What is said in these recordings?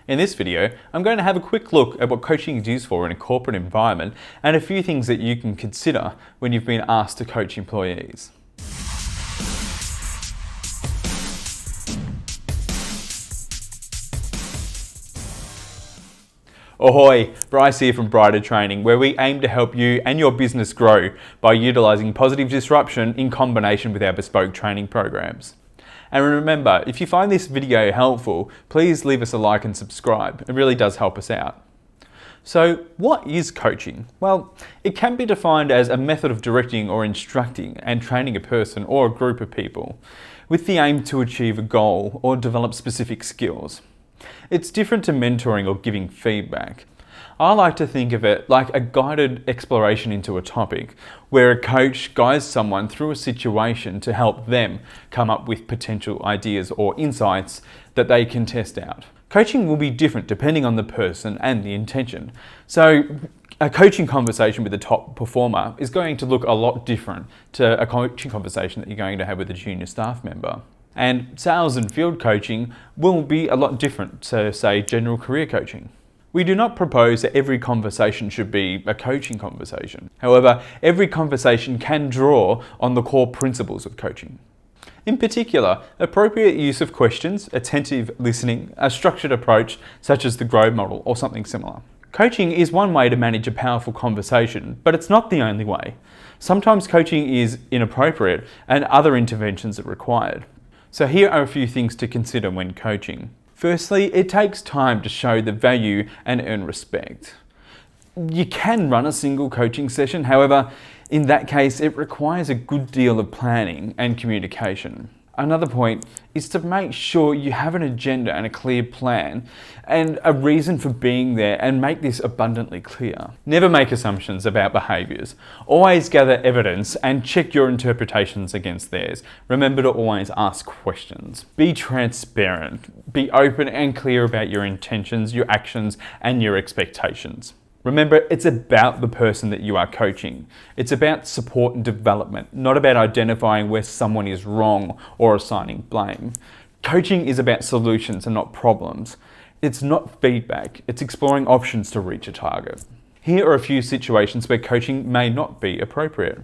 In this video, I'm going to have a quick look at what coaching is used for in a corporate environment and a few things that you can consider when you've been asked to coach employees. Ahoy, Bryce here from Brighter Training, where we aim to help you and your business grow by utilising positive disruption in combination with our bespoke training programs. And remember, if you find this video helpful, please leave us a like and subscribe. It really does help us out. So, what is coaching? Well, it can be defined as a method of directing or instructing and training a person or a group of people with the aim to achieve a goal or develop specific skills. It's different to mentoring or giving feedback. I like to think of it like a guided exploration into a topic, where a coach guides someone through a situation to help them come up with potential ideas or insights that they can test out. Coaching will be different depending on the person and the intention. So a coaching conversation with a top performer is going to look a lot different to a coaching conversation that you're going to have with a junior staff member. And sales and field coaching will be a lot different to, say, general career coaching. We do not propose that every conversation should be a coaching conversation. However, every conversation can draw on the core principles of coaching. In particular, appropriate use of questions, attentive listening, a structured approach such as the GROW model or something similar. Coaching is one way to manage a powerful conversation, but it's not the only way. Sometimes coaching is inappropriate and other interventions are required. So here are a few things to consider when coaching. Firstly, it takes time to show the value and earn respect. You can run a single coaching session, however, in that case, it requires a good deal of planning and communication. Another point is to make sure you have an agenda and a clear plan and a reason for being there, and make this abundantly clear. Never make assumptions about behaviours. Always gather evidence and check your interpretations against theirs. Remember to always ask questions. Be transparent. Be open and clear about your intentions, your actions, and your expectations. Remember, it's about the person that you are coaching. It's about support and development, not about identifying where someone is wrong or assigning blame. Coaching is about solutions and not problems. It's not feedback, it's exploring options to reach a target. Here are a few situations where coaching may not be appropriate.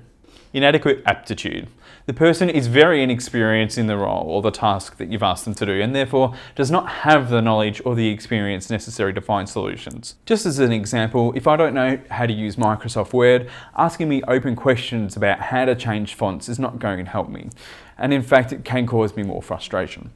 Inadequate aptitude. The person is very inexperienced in the role or the task that you've asked them to do, and therefore does not have the knowledge or the experience necessary to find solutions. Just as an example, if I don't know how to use Microsoft Word, asking me open questions about how to change fonts is not going to help me. And in fact, it can cause me more frustration.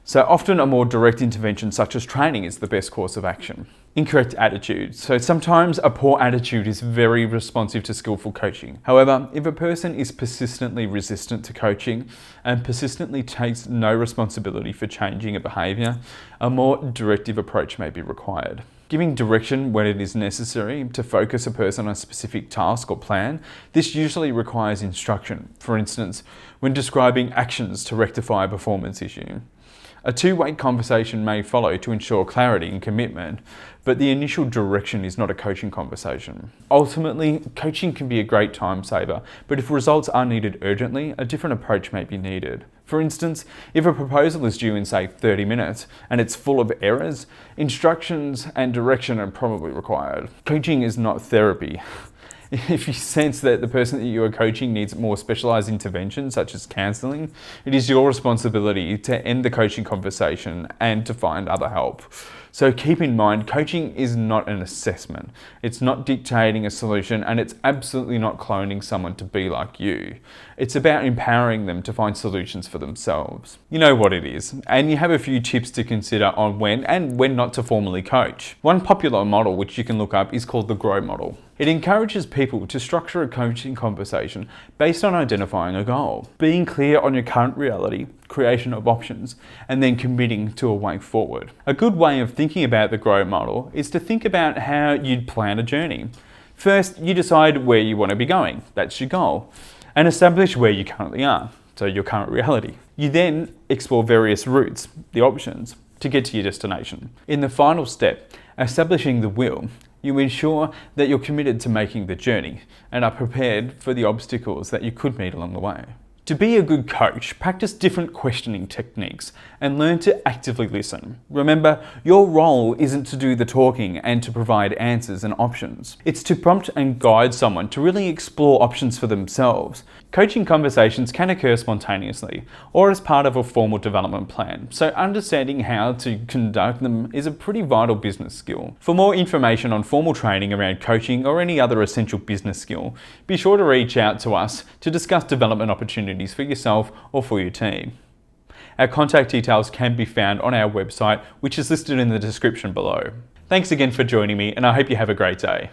So often a more direct intervention such as training is the best course of action. Incorrect attitude. So sometimes a poor attitude is very responsive to skillful coaching. However, if a person is persistently resistant to coaching and persistently takes no responsibility for changing a behaviour, a more directive approach may be required. Giving direction when it is necessary to focus a person on a specific task or plan, this usually requires instruction. For instance, when describing actions to rectify a performance issue. A two-way conversation may follow to ensure clarity and commitment, but the initial direction is not a coaching conversation. Ultimately, coaching can be a great time saver, but if results are needed urgently, a different approach may be needed. For instance, if a proposal is due in, say, 30 minutes and it's full of errors, instructions and direction are probably required. Coaching is not therapy. If you sense that the person that you are coaching needs more specialised intervention, such as counselling, it is your responsibility to end the coaching conversation and to find other help. So keep in mind, coaching is not an assessment. It's not dictating a solution, and it's absolutely not cloning someone to be like you. It's about empowering them to find solutions for themselves. You know what it is, and you have a few tips to consider on when and when not to formally coach. One popular model which you can look up is called the GROW model. It encourages people to structure a coaching conversation based on identifying a goal, being clear on your current reality, creation of options, and then committing to a way forward. A good way of thinking about the GROW model is to think about how you'd plan a journey. First, you decide where you want to be going, that's your goal, and establish where you currently are, so your current reality. You then explore various routes, the options, to get to your destination. In the final step, establishing the will, you ensure that you're committed to making the journey and are prepared for the obstacles that you could meet along the way. To To be a good coach, practice different questioning techniques and learn to actively listen. Remember, your role isn't to do the talking and to provide answers and options. It's to prompt and guide someone to really explore options for themselves. Coaching conversations can occur spontaneously or as part of a formal development plan, so understanding how to conduct them is a pretty vital business skill. For more information on formal training around coaching or any other essential business skill, be sure to reach out to us to discuss development opportunities for yourself or for your team. Our contact details can be found on our website, which is listed in the description below. Thanks again for joining me, and I hope you have a great day.